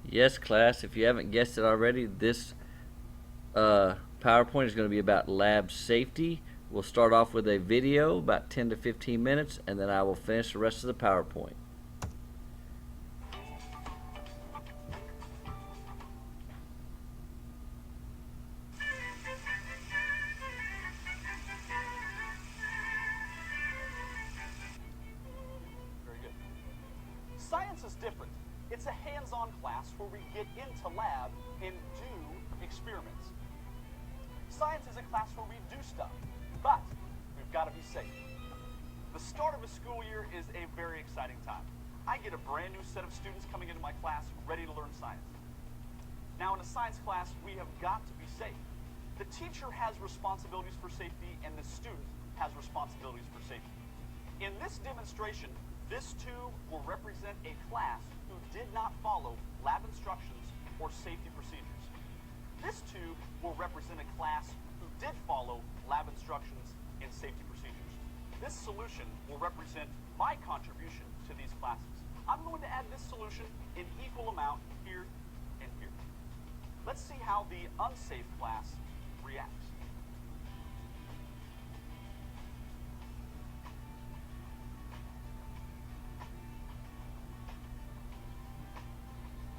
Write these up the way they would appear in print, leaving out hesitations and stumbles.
Yes, class, if you haven't guessed it already, this PowerPoint is going to be about lab safety. We'll start off with a video, about 10 to 15 minutes, and then I will finish the rest of the PowerPoint. Very good. Science is different. It's a hands-on class where we get into lab and do experiments. Science is a class where we do stuff, but we've got to be safe. The start of a school year is a very exciting time. I get a brand new set of students coming into my class ready to learn science. Now in a science class, we have got to be safe. The teacher has responsibilities for safety and the student has responsibilities for safety. In this demonstration, this tube will represent a class who did not follow lab instructions or safety procedures. This tube will represent a class who did follow lab instructions and safety procedures. This solution will represent my contribution to these classes. I'm going to add this solution in equal amount here and here. Let's see how the unsafe class reacts.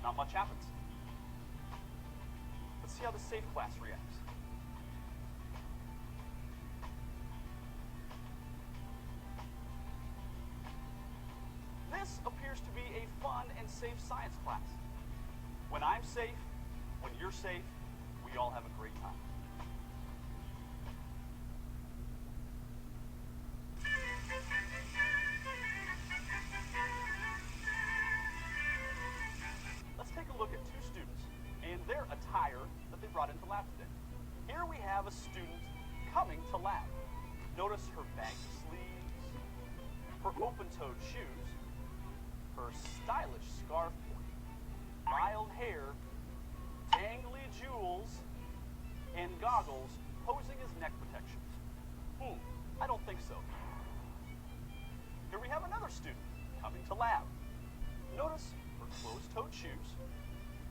Not much happens. Let's see how the safe class reacts. This appears to be a fun and safe science class. When I'm safe, when you're safe, we all have a great time. Let's take a look at two students and their attire that they brought into lab today. Here we have a student coming to lab. Notice her baggy sleeves, her open-toed shoes, her stylish scarf, mild hair, dangly jewels, and goggles posing as neck protection. I don't think so. Here we have another student coming to lab. Notice her closed-toed shoes,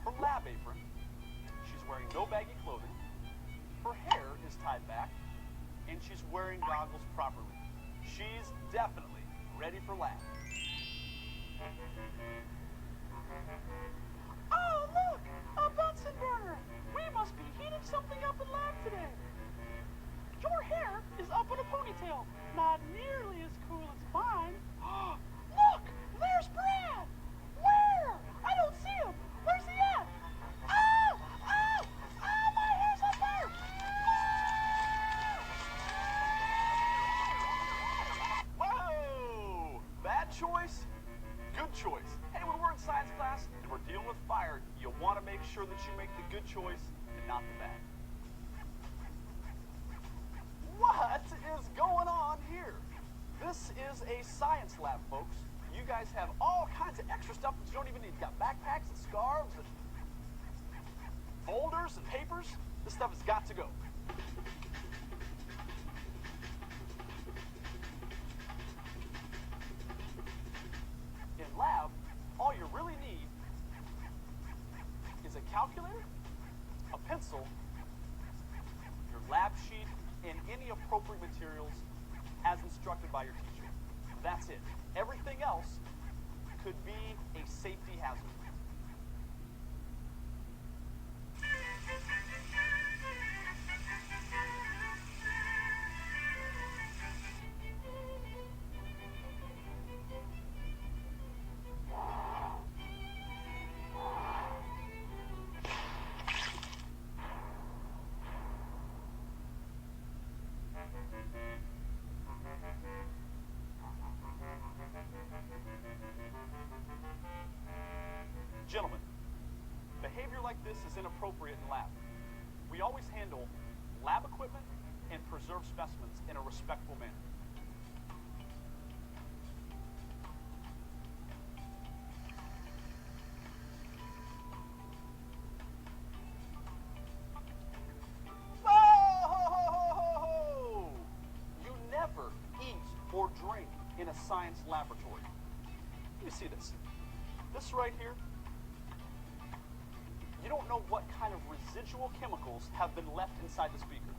her lab apron. She's wearing no baggy clothing. Her hair is tied back, and she's wearing goggles properly. She's definitely ready for lab. Oh, look! A Bunsen burner! We must be heating something up in lab today. Your hair is up in a ponytail. Not nearly as cool as mine. Look! There's Brad! Where? I don't see him. Where's he at? Oh! Oh! Oh, my hair's up there! Whoa! Bad choice? Good choice. Hey, when we're in science class and we're dealing with fire, you want to make sure that you make the good choice and not the bad. What is going on here? This is a science lab, folks. You guys have all kinds of extra stuff that you don't even need. You got backpacks and scarves and folders and papers. This stuff has got to go. In lab, all you really need is a calculator, a pencil, your lab sheet, and any appropriate materials as instructed by your teacher. That's it. Everything else could be a safety hazard. Gentlemen, behavior like this is inappropriate in lab. We always handle lab equipment and preserve specimens in a respectful manner. Whoa! You never eat or drink in a science laboratory. Let me see this. This right here residual chemicals have been left inside the speaker.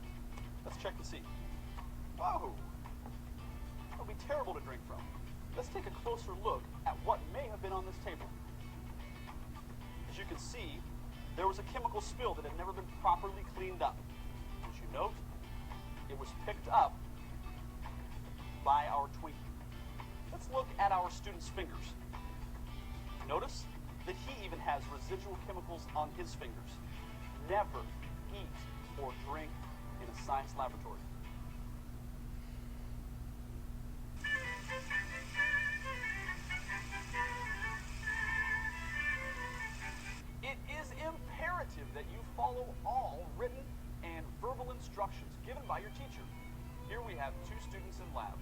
Let's check and see. Whoa! That would be terrible to drink from. Let's take a closer look at what may have been on this table. As you can see, there was a chemical spill that had never been properly cleaned up. As you note, it was picked up by our Twinkie. Let's look at our student's fingers. Notice that he even has residual chemicals on his fingers. Never eat or drink in a science laboratory. It is imperative that you follow all written and verbal instructions given by your teacher. Here we have two students in lab.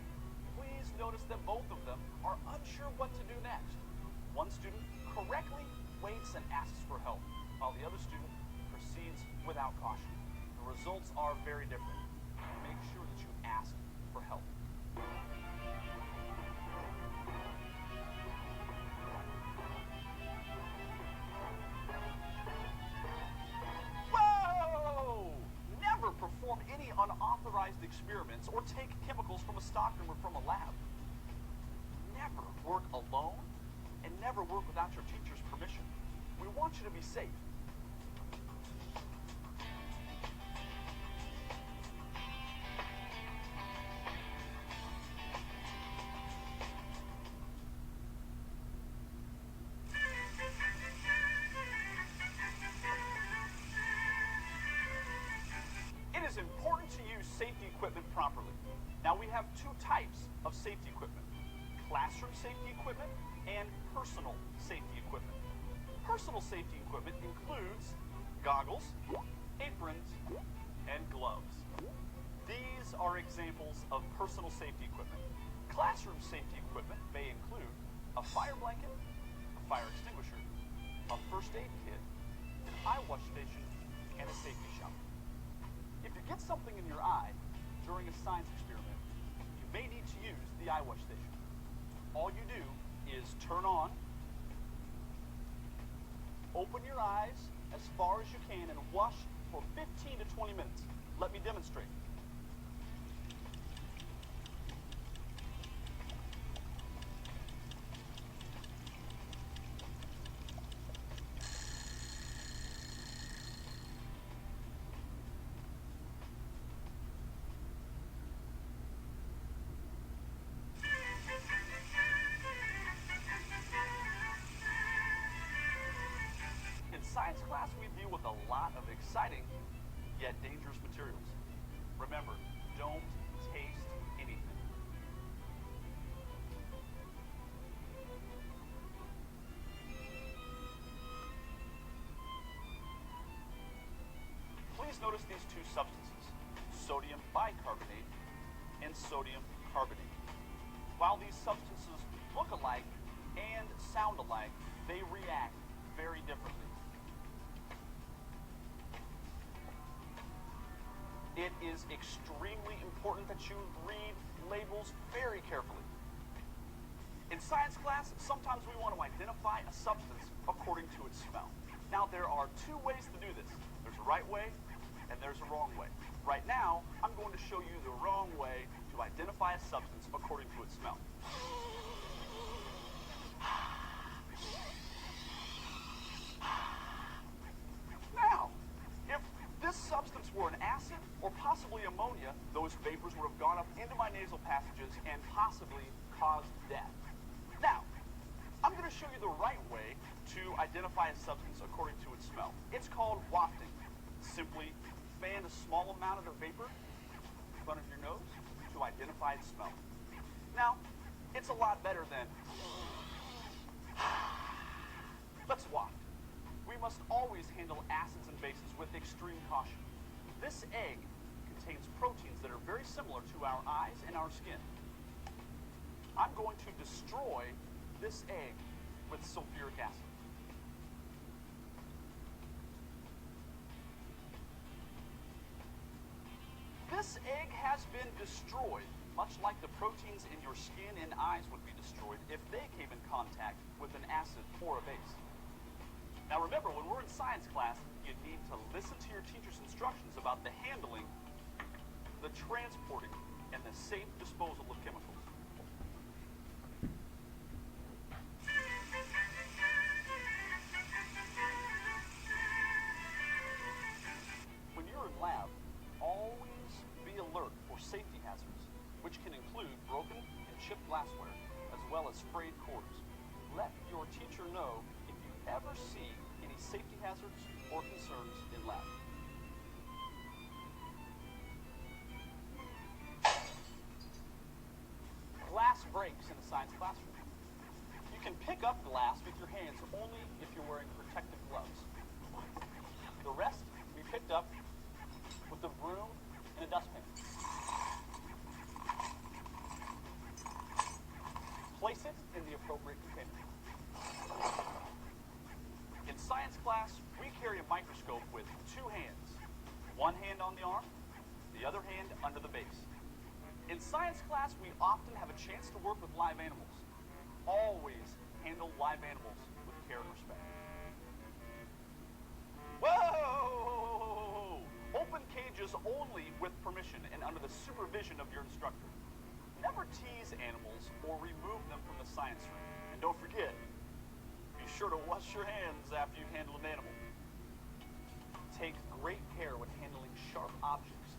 Please notice that both of them are unsure what to do next. One student correctly waits and asks for help, while the other student proceeds without caution. The results are very different. Make sure that you ask for help. Whoa! Never perform any unauthorized experiments or take chemicals from a stockroom or from a lab. Never work alone and never work without your teacher's permission. We want you to be safe. It is important to use safety equipment properly. Now we have two types of safety equipment: classroom safety equipment and personal safety equipment. Personal safety equipment includes goggles, aprons, and gloves. These are examples of personal safety equipment. Classroom safety equipment may include a fire blanket, a fire extinguisher, a first aid kit, an eye wash station, and a safety shower. If you get something in your eye during a science experiment, you may need to use the eye wash station. All you do is turn on, open your eyes as far as you can, and wash for 15 to 20 minutes. Let me demonstrate. In science class, we deal with a lot of exciting yet dangerous materials. Remember, don't taste anything. Please notice these two substances, sodium bicarbonate and sodium carbonate. While these substances look alike and sound alike, they react very differently. It is extremely important that you read labels very carefully. In science class, sometimes we want to identify a substance according to its smell. Now, there are two ways to do this. There's a right way and there's a wrong way. Right now, I'm going to show you the wrong way to identify a substance according to its smell. Now, if this substance were an acid or possibly ammonia, those vapors would have gone up into my nasal passages and possibly caused death. Now, I'm going to show you the right way to identify a substance according to its smell. It's called wafting. Simply fan a small amount of the vapor in front of your nose to identify its smell. Now, it's a lot better than let's waft. We must always handle acids and bases with extreme caution. This egg contains proteins that are very similar to our eyes and our skin. I'm going to destroy this egg with sulfuric acid. This egg has been destroyed, much like the proteins in your skin and eyes would be destroyed if they came in contact with an acid or a base. Now remember, when we're in science class, you need to listen to your teacher's instructions about the handling, the transporting, and the safe disposal of chemicals. When you're in lab, always be alert for safety hazards, which can include broken and chipped glassware, as well as frayed cords. Let your teacher know if you ever see any safety hazards or concerns in lab. Glass breaks in a science classroom. You can pick up glass with your hands only if you're wearing protective gloves. The rest we picked up with a broom and a dustpan. Place it in the appropriate container. In science class, we carry a microscope with two hands. One hand on the arm, the other hand under the base. In science class, we often have a chance to work with live animals. Always handle live animals with care and respect. Whoa! Open cages only with permission and under the supervision of your instructor. Never tease animals or remove them from the science room. And don't forget, be sure to wash your hands after you handle an animal. Take great care when handling sharp objects.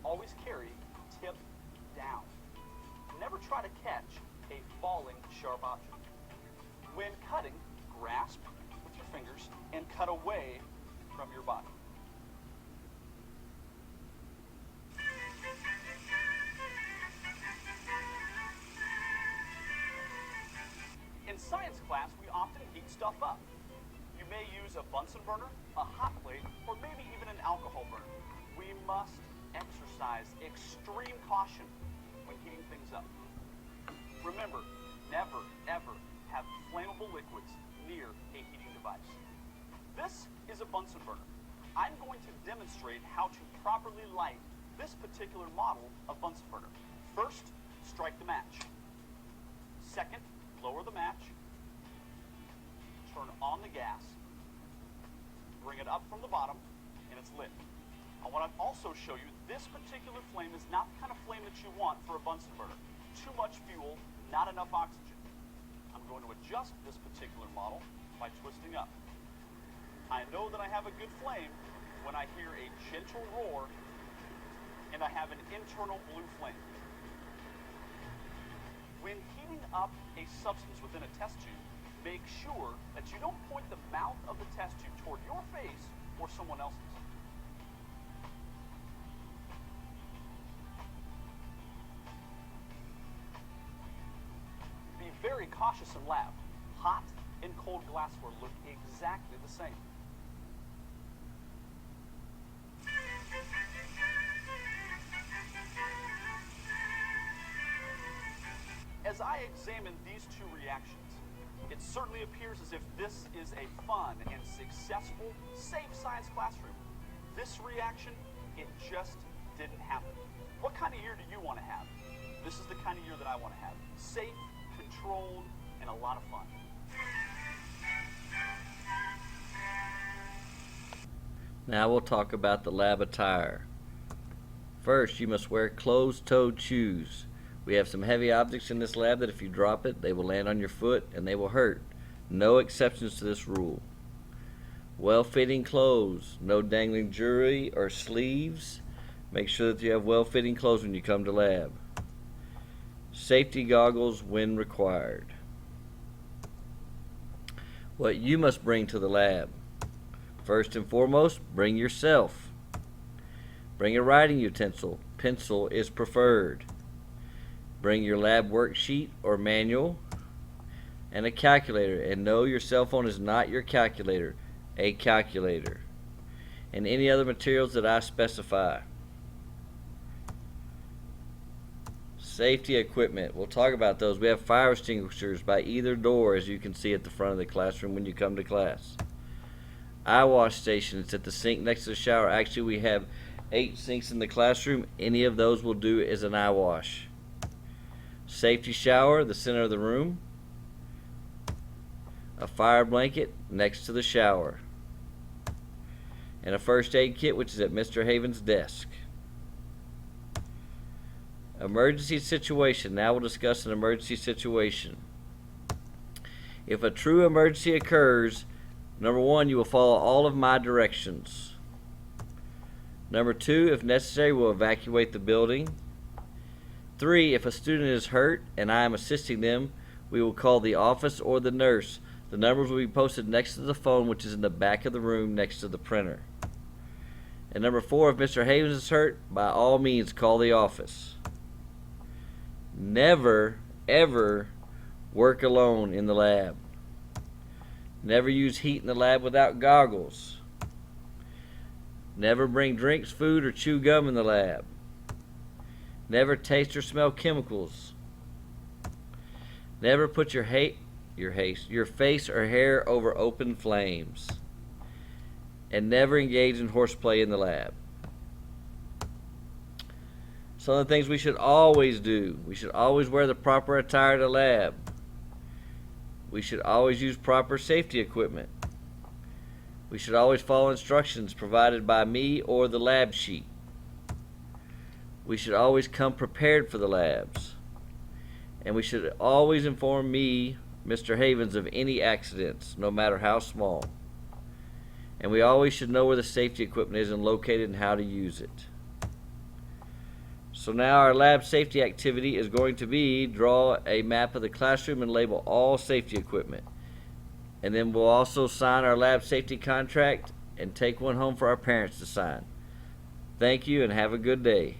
Always carry tip down. Never try to catch a falling sharp object. When cutting, grasp with your fingers and cut away from your body. In science class, we often heat stuff up. You may use a Bunsen burner, a hot plate, or maybe even an alcohol burner. We must exercise extreme caution when heating things up. Remember, never, ever have flammable liquids near a heating device. This is a Bunsen burner. I'm going to demonstrate how to properly light this particular model of Bunsen burner. First, strike the match. Second, lower the match. Turn on the gas. Bring it up from the bottom, and it's lit. I want to also show you this particular flame is not the kind of flame that you want for a Bunsen burner. Too much fuel, not enough oxygen. I'm going to adjust this particular model by twisting up. I know that I have a good flame when I hear a gentle roar and I have an internal blue flame. When heating up a substance within a test tube, make sure that you don't point the mouth of the test tube toward your face or someone else's. Be very cautious in lab. Hot and cold glassware look exactly the same. As I examine these two reactions, it certainly appears as if this is a fun and successful, safe science classroom. This reaction, it just didn't happen. What kind of year do you want to have? This is the kind of year that I want to have. Safe, controlled, and a lot of fun. Now we'll talk about the lab attire. First, you must wear closed-toed shoes. We have some heavy objects in this lab that if you drop it, they will land on your foot and they will hurt. No exceptions to this rule. Well-fitting clothes, no dangling jewelry or sleeves. Make sure that you have well-fitting clothes when you come to lab. Safety goggles when required. What you must bring to the lab. First and foremost, bring yourself. Bring a writing utensil. Pencil is preferred. Bring your lab worksheet or manual and a calculator. And no, your cell phone is not your calculator, a calculator. And any other materials that I specify. Safety equipment. We'll talk about those. We have fire extinguishers by either door, as you can see at the front of the classroom when you come to class. Eye wash stations at the sink next to the shower. Actually, we have 8 sinks in the classroom. Any of those will do as an eye wash. Safety shower, the center of the room. a fire blanket next to the shower, and a first aid kit which is at Mr. Haven's desk. Emergency situation. Now we'll discuss an emergency situation. If a true emergency occurs, number 1, you will follow all of my directions. Number 2, if necessary, we'll evacuate the building. 3, if a student is hurt and I am assisting them, we will call the office or the nurse. The numbers will be posted next to the phone, which is in the back of the room next to the printer. And number 4, if Mr. Havens is hurt, by all means call the office. Never, ever work alone in the lab. Never use heat in the lab without goggles. Never bring drinks, food, or chew gum in the lab. Never taste or smell chemicals. Never put your face or hair over open flames. And never engage in horseplay in the lab. Some of the things we should always do. We should always wear the proper attire to lab. We should always use proper safety equipment. We should always follow instructions provided by me or the lab sheet. We should always come prepared for the labs. And we should always inform me, Mr. Havens, of any accidents, no matter how small. And we always should know where the safety equipment is and located and how to use it. So now our lab safety activity is going to be draw a map of the classroom and label all safety equipment. And then we'll also sign our lab safety contract and take one home for our parents to sign. Thank you and have a good day.